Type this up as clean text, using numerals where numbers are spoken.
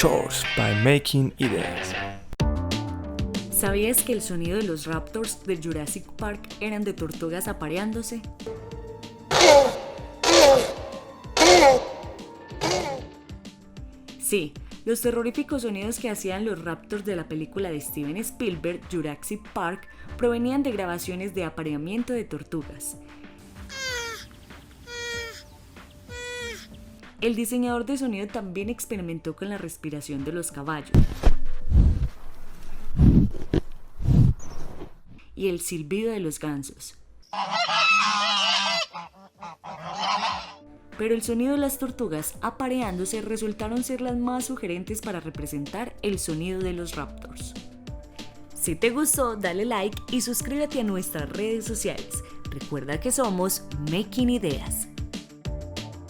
Chores by Making Ideas. ¿Sabías que el sonido de los Raptors de Jurassic Park eran de tortugas apareándose? Sí, los terroríficos sonidos que hacían los Raptors de la película de Steven Spielberg, Jurassic Park, provenían de grabaciones de apareamiento de tortugas. El diseñador de sonido también experimentó con la respiración de los caballos y el silbido de los gansos. Pero el sonido de las tortugas apareándose resultaron ser las más sugerentes para representar el sonido de los Raptors. Si te gustó, dale like y suscríbete a nuestras redes sociales. Recuerda que somos Making Ideas.